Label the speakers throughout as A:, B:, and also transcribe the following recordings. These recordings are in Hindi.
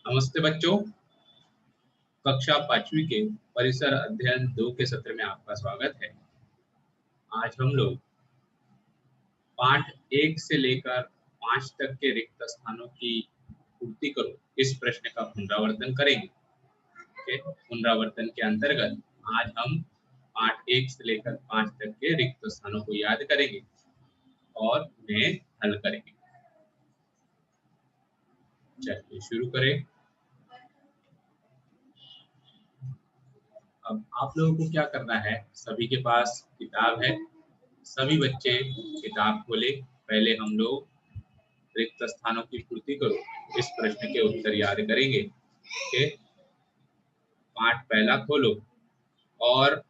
A: नमस्ते बच्चों, कक्षा 5वीं के परिसर अध्ययन 2 के सत्र में आपका स्वागत है। आज हम लोग पाठ 1 से लेकर 5 तक के रिक्त स्थानों की पूर्ति करो इस प्रश्न का पुनरावर्तन करेंगे। पुनरावर्तन के अंतर्गत आज हम पाठ 1 से लेकर 5 तक के रिक्त स्थानों को याद करेंगे और उन्हें हल करेंगे। चलिए शुरू करें। अब आप लोगों को क्या करना है, सभी के पास किताब है, सभी बच्चे किताब खोले। पहले हम लोग रिक्त स्थानों की पूर्ति करो इस प्रश्न के उत्तर याद करेंगे। ओके, पाठ पहला खोलो और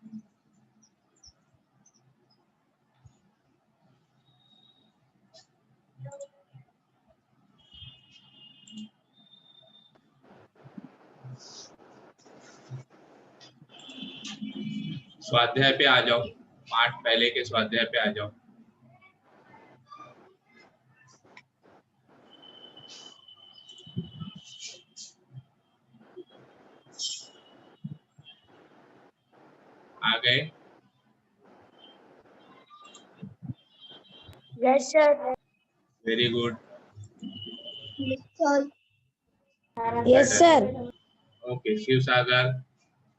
A: स्वाध्याय पे आ जाओ। पाठ पहले के स्वाध्याय पे आ जाओ। आ गए?
B: Yes sir.
A: Very good.
B: Yes sir.
A: Okay Shiv Sagar,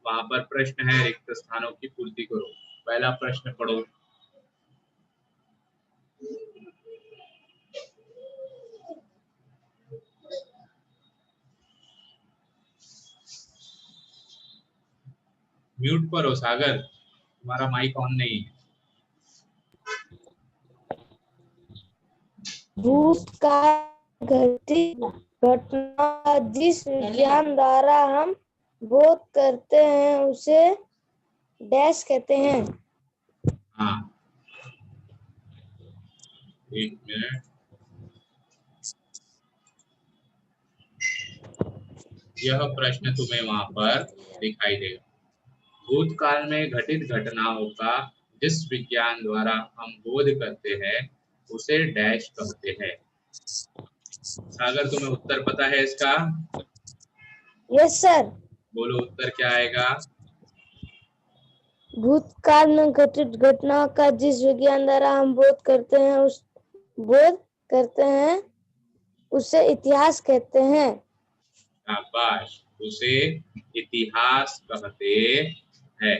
A: वहां पर प्रश्न है रिक्त स्थानों की पूर्ति करो। पहला प्रश्न पढ़ो। म्यूट पर हो सागर, तुम्हारा माइक ऑन नहीं है।
B: भूतकाल घटित घटना जिस विज्ञान द्वारा हम बोध करते हैं उसे डैश कहते हैं।
A: हाँ, एक मिनट। यह प्रश्न तुम्हें वहां पर दिखाई देगा। भूतकाल में घटित घटनाओं का जिस विज्ञान द्वारा हम बोध करते हैं उसे डैश कहते हैं। सागर, तुम्हें उत्तर पता है इसका?
B: Yes sir.
A: बोलो उत्तर क्या आएगा?
B: भूतकाल में घटित घटनाओं का जिस विज्ञान द्वारा हम बोध करते हैं उसे इतिहास कहते हैं।
A: शाबाश, उसे इतिहास कहते हैं।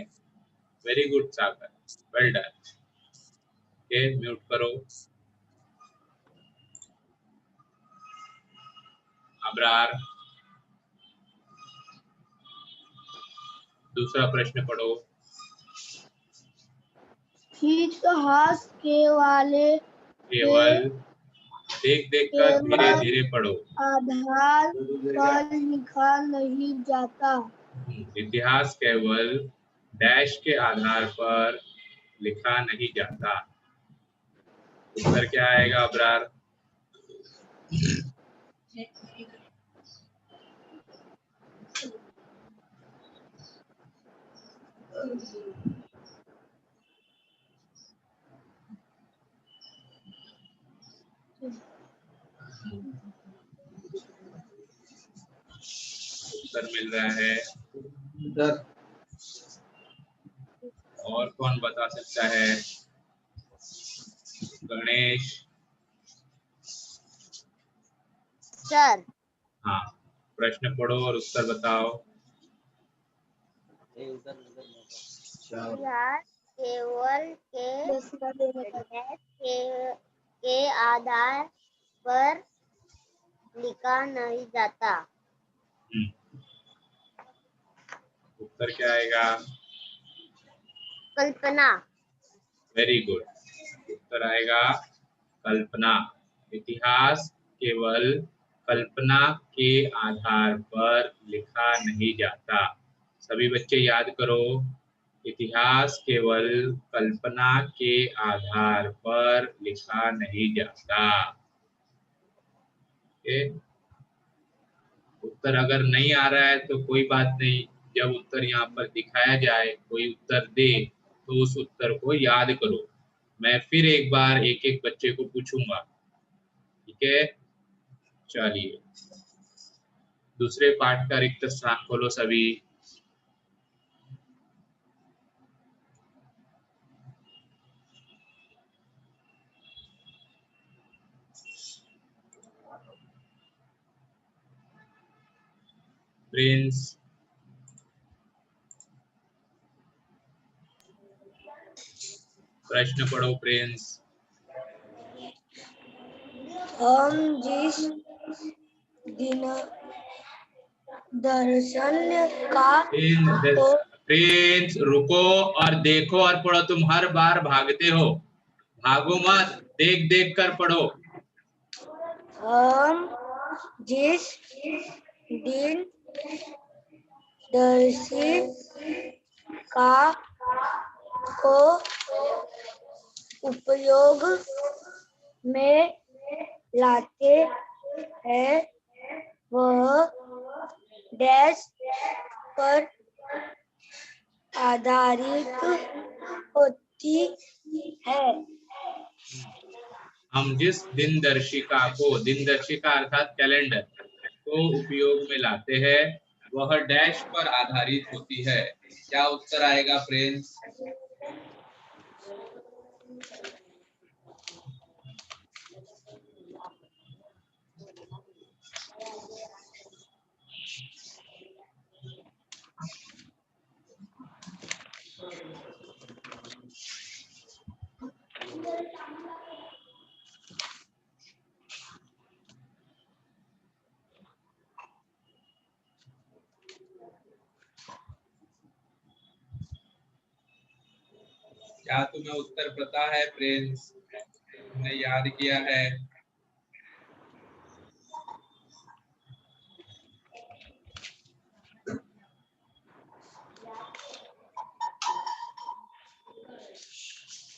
A: वेरी गुड सागर, वेल डन। ओके, म्यूट करो। अबरार, दूसरा प्रश्न पढ़ो।
B: इतिहास केवल
A: देख कर धीरे धीरे पढ़ो।
B: आधार पर लिखा नहीं जाता।
A: इतिहास केवल डैश के आधार पर लिखा नहीं जाता। उत्तर क्या आएगा अबरार? उत्तर मिल रहा है। और कौन बता सकता है? गणेश
B: सर।
A: हाँ, प्रश्न पढ़ो और उत्तर बताओ।
B: इतिहास केवल के आधार पर लिखा नहीं जाता।
A: उत्तर क्या आएगा?
B: कल्पना।
A: वेरी गुड, उत्तर आएगा कल्पना। इतिहास केवल कल्पना के आधार पर लिखा नहीं जाता। सभी बच्चे याद करो, इतिहास केवल कल्पना के आधार पर लिखा नहीं जाता। उत्तर अगर नहीं आ रहा है तो कोई बात नहीं, जब उत्तर यहाँ पर दिखाया जाए, कोई उत्तर दे तो उस उत्तर को याद करो। मैं फिर एक बार एक एक बच्चे को पूछूंगा, ठीक है? चलिए, दूसरे पाठ का रिक्त स्थान खोलो सभी। प्रिंस, प्रश्न पढ़ो प्रिंस।
B: हम जिस दिन दर्शन का
A: प्रिंस रुको और देखो और पढ़ो। तुम हर बार भागते हो, भागो मत, देख देख कर पढ़ो।
B: हम जिस दिन दर्शन का को उपयोग में लाते हैं वह डैश पर आधारित होती है।
A: हम जिस दिनदर्शिका को, दिनदर्शिका अर्थात कैलेंडर, को उपयोग में लाते हैं वह डैश पर आधारित होती है। क्या उत्तर आएगा फ्रेंड्स? क्या तुम्हें उत्तर पता है फ्रेंड्स? तुमने याद किया है?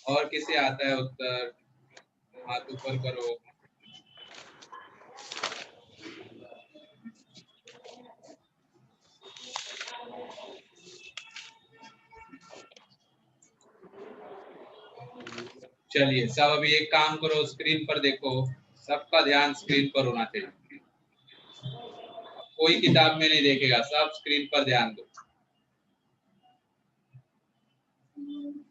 A: और किसे आता है उत्तर? हाथ ऊपर करो। चलिए सब अभी एक काम करो, स्क्रीन पर देखो, सबका ध्यान स्क्रीन पर होना चाहिए। कोई किताब में नहीं देखेगा, सब स्क्रीन पर ध्यान दो।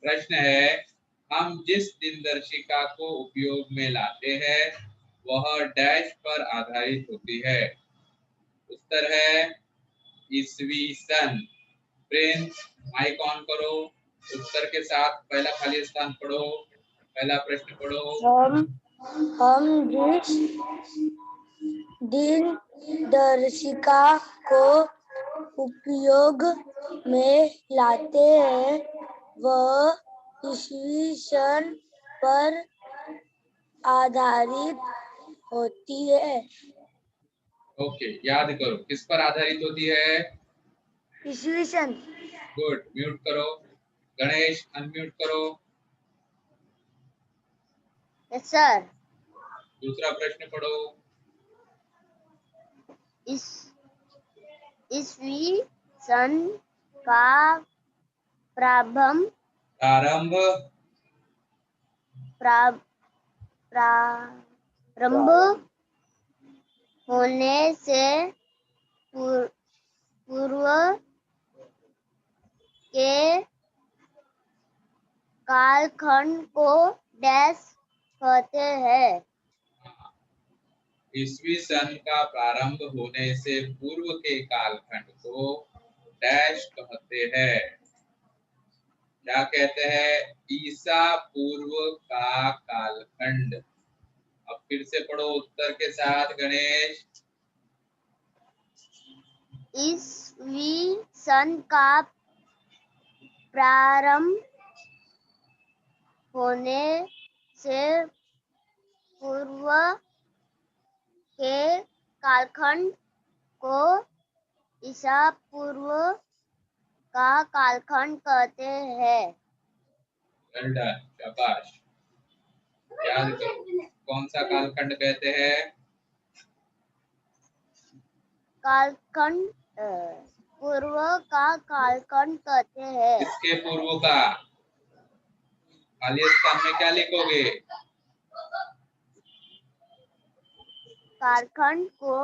A: प्रश्न है, हम जिस दिनदर्शिका को उपयोग में लाते हैं वह डैश पर आधारित होती है। उत्तर है ईस्वी सन। प्रिंस माइक ऑन करो, उत्तर के साथ पहला खाली स्थान पढ़ो, पहला प्रश्न पढ़ो।
B: हम जिस दिन दर्शिका को उपयोग में लाते हैं वह ईस्वी सन पर आधारित होती है।
A: ओके, याद करो किस पर आधारित होती है?
B: ईस्वी सन।
A: गुड, म्यूट करो। गणेश अनम्यूट करो।
B: Yes sir.
A: दूसरा प्रश्न पढ़ो।
B: ईस्वी सन का प्रारंभ होने से पूर्व के कालखंड को डैश कहते हैं।
A: ईस्वी सन का प्रारंभ होने से पूर्व के कालखंड को डैश कहते हैं। क्या कहते हैं? ईसा पूर्व का कालखंड। अब फिर से पढ़ो उत्तर के साथ गणेश।
B: ईस्वी सन का प्रारंभ होने से पूर्व के कालखंड को ईसा पूर्व का कालखंड कहते हैं।
A: वेल डन, शाबाश। याद करो कौन सा कालखंड कहते हैं?
B: कालखंड पूर्व का कालखंड कहते हैं।
A: किसके पूर्व का? खाली स्थान में क्या लिखोगे?
B: कालखंड को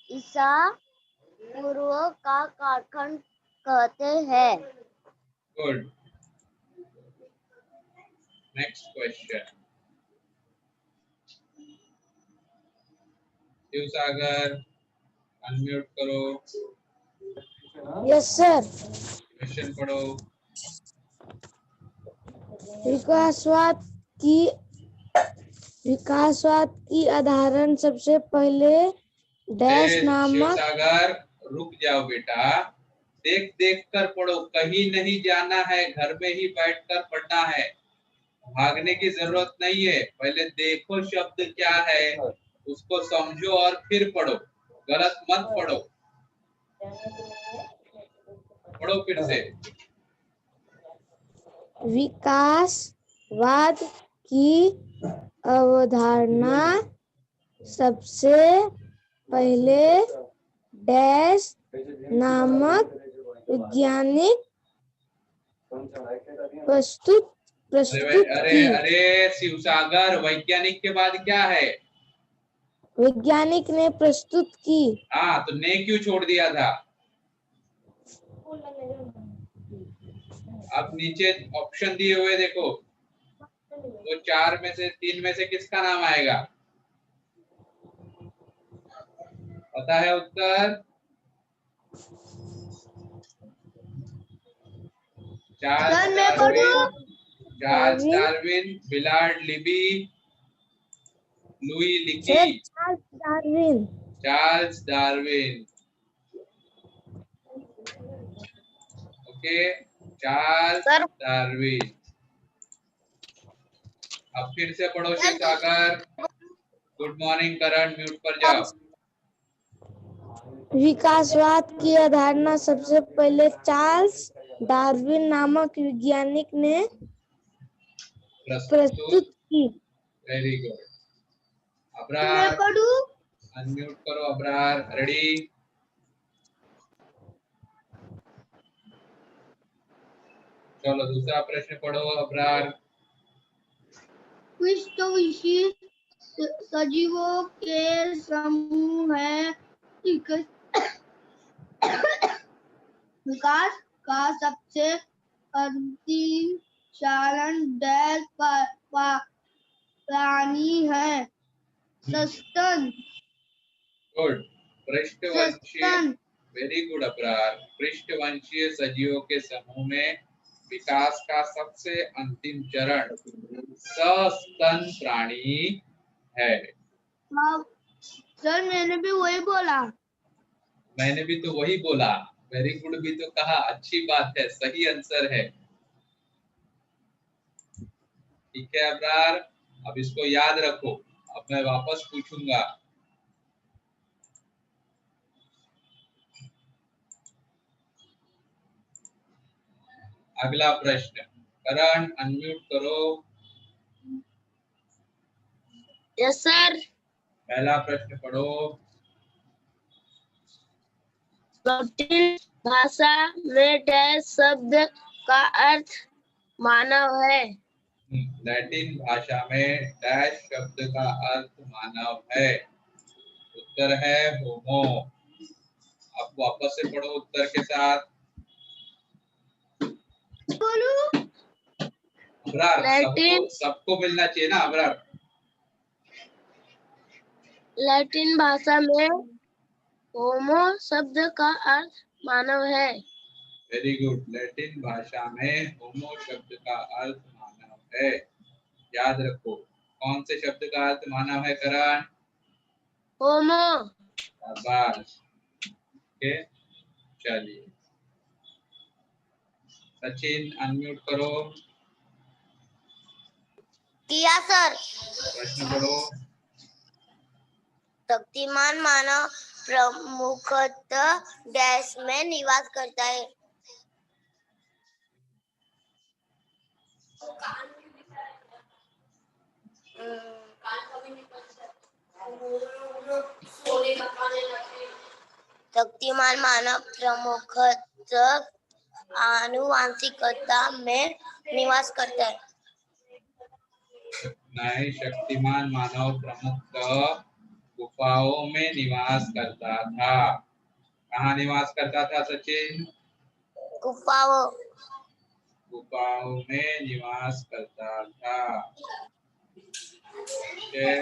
B: ईसा पूर्व का कालखंड कहते हैं।
A: Good. Next question. Shivsagar unmute करो।
B: Yes sir.
A: क्वेश्चन पढ़ो।
B: विकासवाद की अवधारणा सबसे पहले डैश नामक।
A: शिवसागर रुक जाओ बेटा, देख देख कर पढ़ो, कहीं नहीं जाना है, घर में ही बैठकर पढ़ना है, भागने की जरूरत नहीं है। पहले देखो शब्द क्या है, उसको समझो और फिर पढ़ो, गलत मत पढ़ो। पढ़ो फिर से।
B: विकासवाद की अवधारणा सबसे पहले डैश नामक वैज्ञानिक प्रस्तुत
A: अरे
B: की।
A: अरे शिवसागर, वैज्ञानिक के बाद क्या है?
B: वैज्ञानिक ने प्रस्तुत की।
A: हाँ, तो ने क्यों छोड़ दिया था? अब नीचे ऑप्शन दिए हुए देखो, तो 4 में से 3 में से किसका नाम आएगा? पता है उत्तर? चार्ल्स डार्विन, बिलार्ड लिबी, लुई लिकी। Charles Darwin. Okay, Charles Darwin. अब फिर से पढ़ो शिवसागर। गुड मॉर्निंग करण, म्यूट पर जाओ।
B: विकासवाद की अवधारणा सबसे पहले चार्ल्स डार्विन नामक वैज्ञानिक ने प्रस्तुत की।
A: Very good. अब्रार अनम्यूट करो। अब्रार रेडी? चलो दूसरा प्रश्न पढ़ो अब्रार।
B: सजीवों के समूह है। विकास का सबसे अंतिम चरण डैश प्राणी है। सस्तन।
A: गुड। पृष्ठवंशीय। Very good Abrar. पृष्ठवंशीय सजीवों के समूह में विकास का सबसे अंतिम चरण सस्तन प्राणी है।
B: सर मैंने भी वही बोला।
A: मैंने भी तो वही बोला। वेरी गुड भी तो कहा, अच्छी बात है, सही आंसर है। ठीक है अब्रार, अब इसको याद रखो। अब मैं वापस पूछूंगा। अगला प्रश्न। करण अनम्यूट करो।
B: Yes sir.
A: पहला प्रश्न पढ़ो।
B: लैटिन भाषा में डैश शब्द का अर्थ मानव है।
A: लैटिन भाषा में डैश शब्द का अर्थ मानव है। उत्तर है होमो। अब वापस से पढ़ो उत्तर के साथ। अब्रार, सबको मिलना चाहिए ना अब्रार।
B: लैटिन भाषा में होमो शब्द का अर्थ मानव है।
A: Very good. लैटिन भाषा में होमो शब्द का अर्थ मानव है। याद रखो, कौन से शब्द का अर्थ मानव है करण?
B: होमो।
A: शाबाश। ओके, चलिए सचिन अनम्यूट करो।
B: किया सर।
A: प्रश्न पढ़ो।
B: शक्तिमान मानव प्रमुखतः डैश में निवास करता है। शक्तिमान मानव प्रमुखतः आनुवंशिकता में निवास करता है।
A: नहीं, शक्तिमान मानव प्रमुखतः गुफाओं में निवास करता था। कहाँ निवास करता था सचिन?
B: गुफाओं
A: गुफाओं में निवास करता था। ठीक है,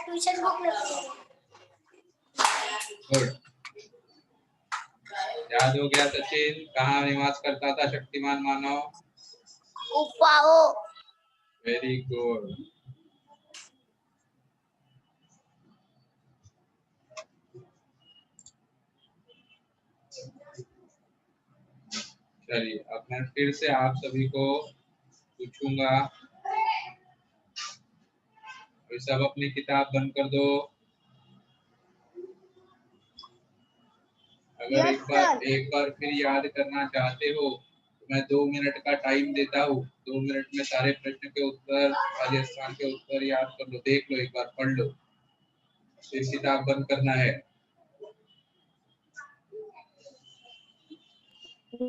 B: ट्यूशन बुक
A: गुड, याद हो गया सचिन? कहाँ निवास करता था शक्तिमान मानव?
B: गुफाओं।
A: Very good. चलिए, अब मैं फिर से आप सभी को पूछूंगा। अभी सब अपनी किताब बंद कर दो। अगर एक बार फिर याद करना चाहते हो तो मैं 2 मिनट का टाइम देता हूँ। 2 मिनट में सारे प्रश्न के उत्तर, राजस्थान के उत्तर याद कर लो, देख लो, एक बार पढ़ लो, फिर किताब बंद करना है।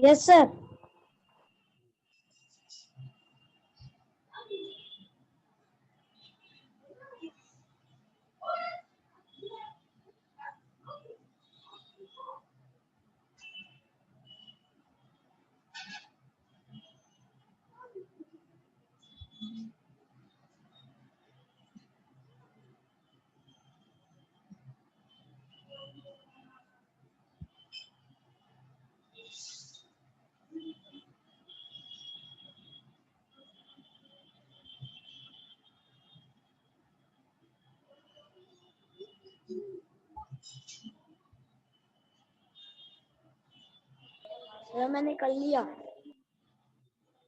B: Yes sir. मैंने कर लिया।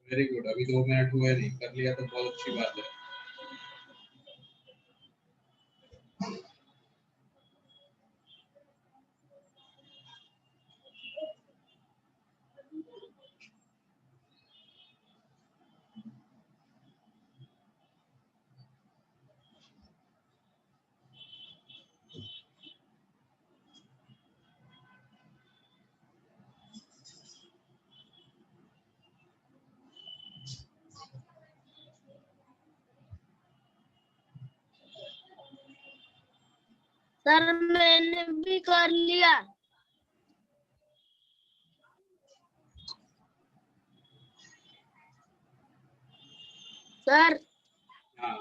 A: वेरी गुड, अभी 2 मिनट हुए नहीं, कर लिया तो बहुत अच्छी बात है।
B: सर मैंने भी कर लिया। सर
A: हाँ,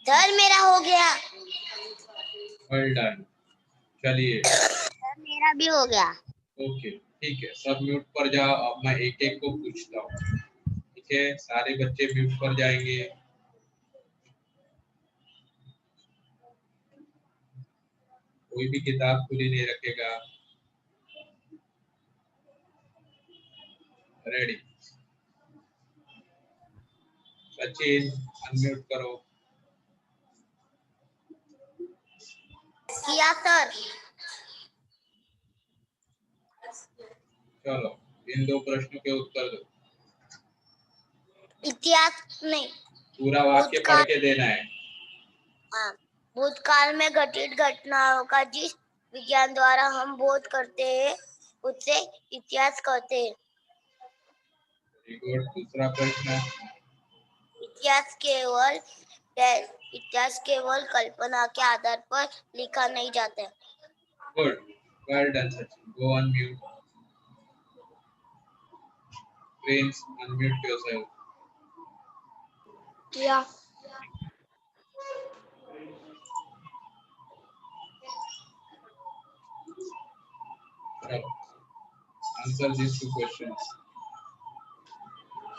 B: सर मेरा हो गया।
A: Well done. चलिए,
B: सर मेरा भी हो गया।
A: ओके, ठीक है, सब म्यूट पर जाओ। अब मैं एक एक को पूछता हूँ। ठीक है, सारे बच्चे म्यूट पर जाएंगे। कोई भी किताब खुली नहीं रखेगा। रेडी? सचिन, अनम्यूट करो।
B: किया सर।
A: चलो, इन 2 प्रश्नों के उत्तर दो।
B: इतिहास नहीं,
A: पूरा वाक्य पढ़ के देना है।
B: भूतकाल में घटित घटनाओं का जिस विज्ञान द्वारा हम बोध करते हैं उसे इतिहास कहते हैं।
A: Very good. दूसरा प्रश्न।
B: इतिहास केवल कल्पना के आधार पर लिखा नहीं जाता है।
A: Good, well done Sachin. Go on mute. Prince, unmute yourself.
B: Yeah.
A: Answer these two questions.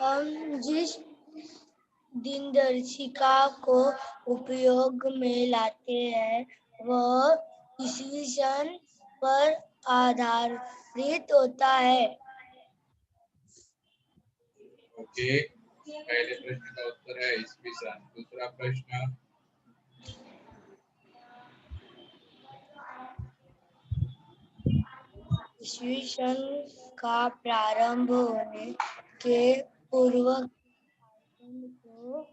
B: हम जिस दिनदर्शिका को उपयोग में लाते हैं वह ईस्वी सन पर आधारित होता है।
A: ओके, पहले प्रश्न का उत्तर है ईस्वी सन। दूसरा प्रश्न,
B: ईस्वी सन का प्रारंभ होने के पूर्व को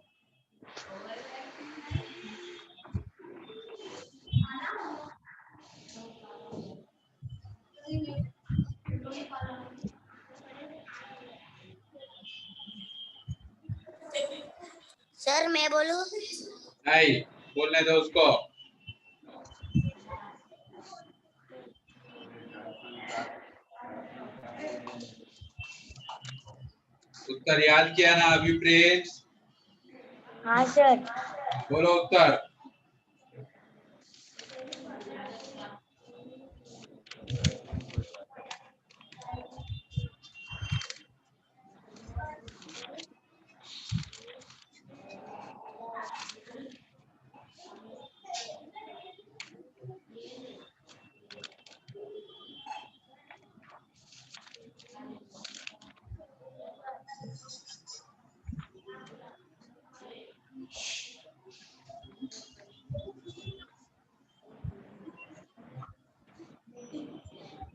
B: सर मैं बोलूं?
A: नहीं, बोलने दो उसको। उत्तर याद किया ना अभी प्रिंस?
B: हाँ सर।
A: बोलो उत्तर।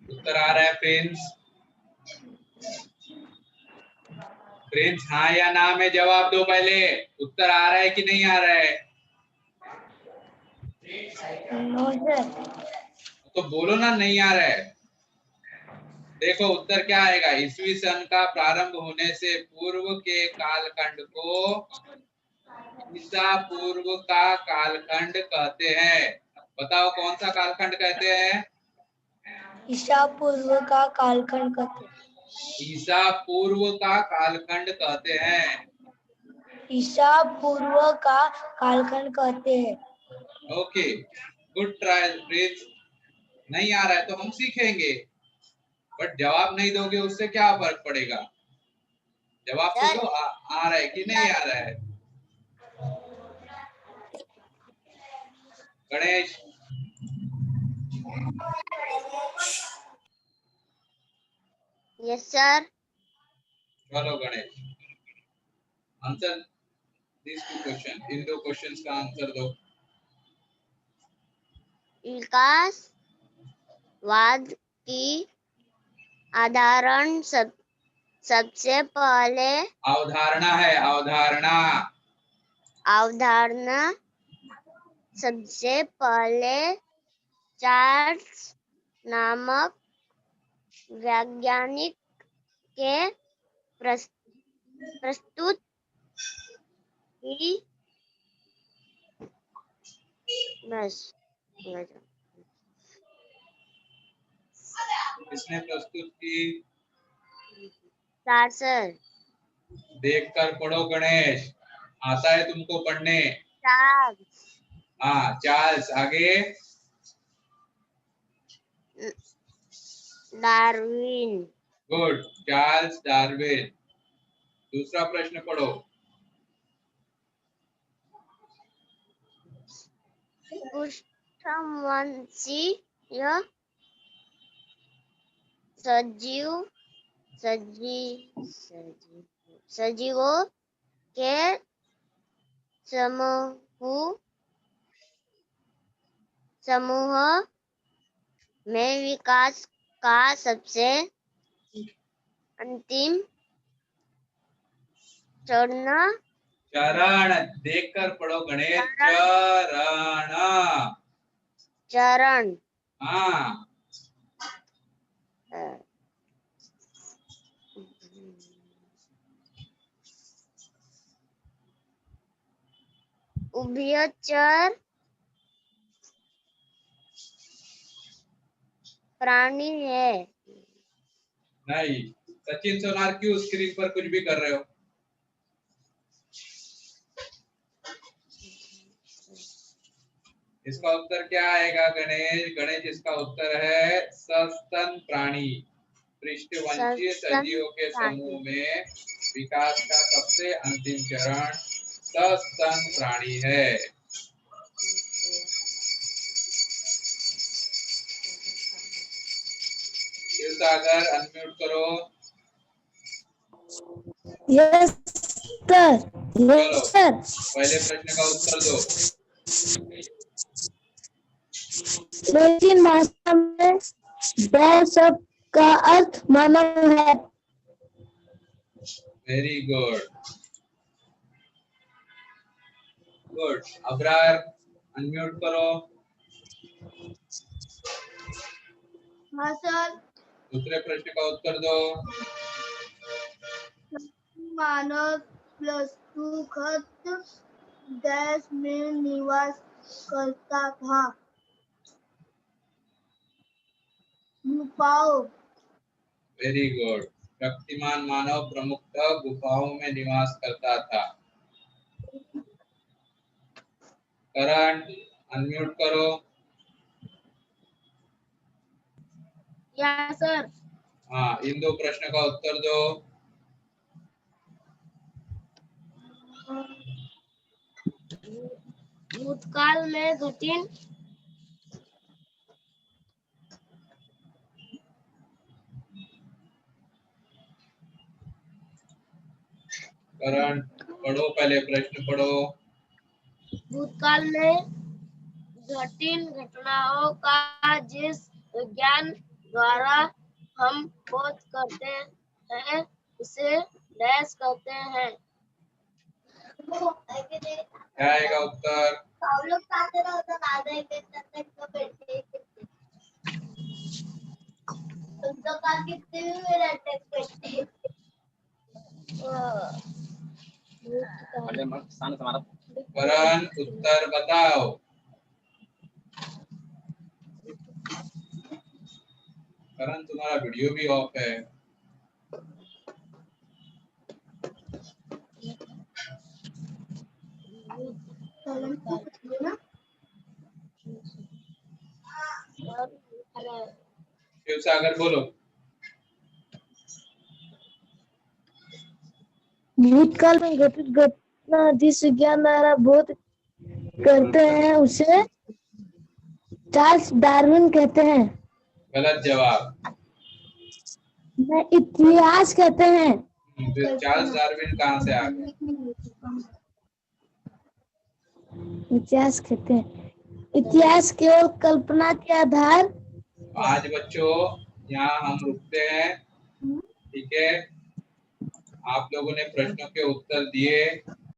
A: उत्तर आ रहा है प्रिंस? प्रिंस हाँ या ना में जवाब दो पहले। उत्तर आ रहा है कि नहीं आ रहा है?
B: No sir.
A: तो बोलो ना नहीं आ रहा है। देखो उत्तर क्या आएगा, ईस्वी सन का प्रारंभ होने से पूर्व के कालखंड को ईसा पूर्व का कालखंड कहते हैं। बताओ कौन सा कालखंड कहते हैं?
B: ईसा पूर्व का कालखंड कहते हैं।
A: ईसा पूर्व का कालखंड कहते हैं।
B: ईसा पूर्व का कालखंड कहते हैं।
A: Okay, good try Prince. नहीं आ रहा है तो हम सीखेंगे, बट जवाब नहीं दोगे उससे क्या फर्क पड़ेगा? जवाब तो दो, आ रहा है कि नहीं आ रहा है? Ganesh,
B: yes sir.
A: चलो Ganesh, answer this to question. इन दो क्वेश्चंस का आंसर दो।
B: विकासवाद की अवधारणा सबसे पहले
A: अवधारणा है, अवधारणा।
B: अवधारणा सबसे पहले चार्ल्स नामक वैज्ञानिक के प्रस्तुत की। बस
A: किसने प्रस्तुत की?
B: सर।
A: देखकर पढ़ो गणेश, आता है तुमको पढ़ने?
B: चार्ल्स।
A: हाँ चार्ल्स। आगे?
B: डार्विन।
A: Good, Charles Darwin. दूसरा प्रश्न पढ़ो।
B: कृष्णवंशीय सजीवों के समूह में विकास का सबसे अंतिम
A: चरण, देखकर पढ़ो गणेश। चरण। हाँ,
B: उभयचर प्राणी है।
A: नहीं, सचिन सोनार क्यों स्क्रीन पर कुछ भी कर रहे हो? इसका उत्तर क्या आएगा गणेश? गणेश इसका उत्तर है सस्तन प्राणी। पृष्ठवंशीय सजीवों के समूह में विकास का सबसे अंतिम चरण सस्तन प्राणी है। शिवसागर अनम्यूट करो।
B: Yes sir.
A: चलो पहले प्रश्न का उत्तर दो।
B: लेकिन भाषा में डैश शब्द का अर्थ मानव है।
A: Very good good. Abrar unmute करो।
B: हाँ सर।
A: दूसरे प्रश्न का उत्तर दो।
B: मानव प्लस टू खत देश में निवास करता था। गुफाओं।
A: Very good. शक्तिमान मानव प्रमुखतः गुफाओं में निवास करता था। करण अनम्यूट करो।
B: Yes sir.
A: हाँ इन दो प्रश्न का उत्तर दो।
B: भूतकाल में घटित
A: करण पढ़ो, पहले प्रश्न पढ़ो।
B: भूतकाल में घटित घटनाओं का जिस विज्ञान द्वारा हम खोज करते हैं उसे डैश कहते हैं।
A: क्या आएगा उत्तर? करण उत्तर बताओ। करण तुम्हारा वीडियो भी ऑफ है। शिवसागर बोलो।
B: भूतकाल में घटित घटना जिस विज्ञान द्वारा बोध करते हैं उसे चार्ल्स डार्विन कहते हैं।
A: गलत जवाब।
B: मैं इतिहास कहते हैं।
A: फिर चार्ल्स डार्विन कहाँ से आ गए?
B: इतिहास कहते हैं। इतिहास केवल कल्पना के आधार।
A: आज बच्चों यहाँ हम रुकते हैं, ठीक है? आप लोगों ने प्रश्नों के उत्तर दिए।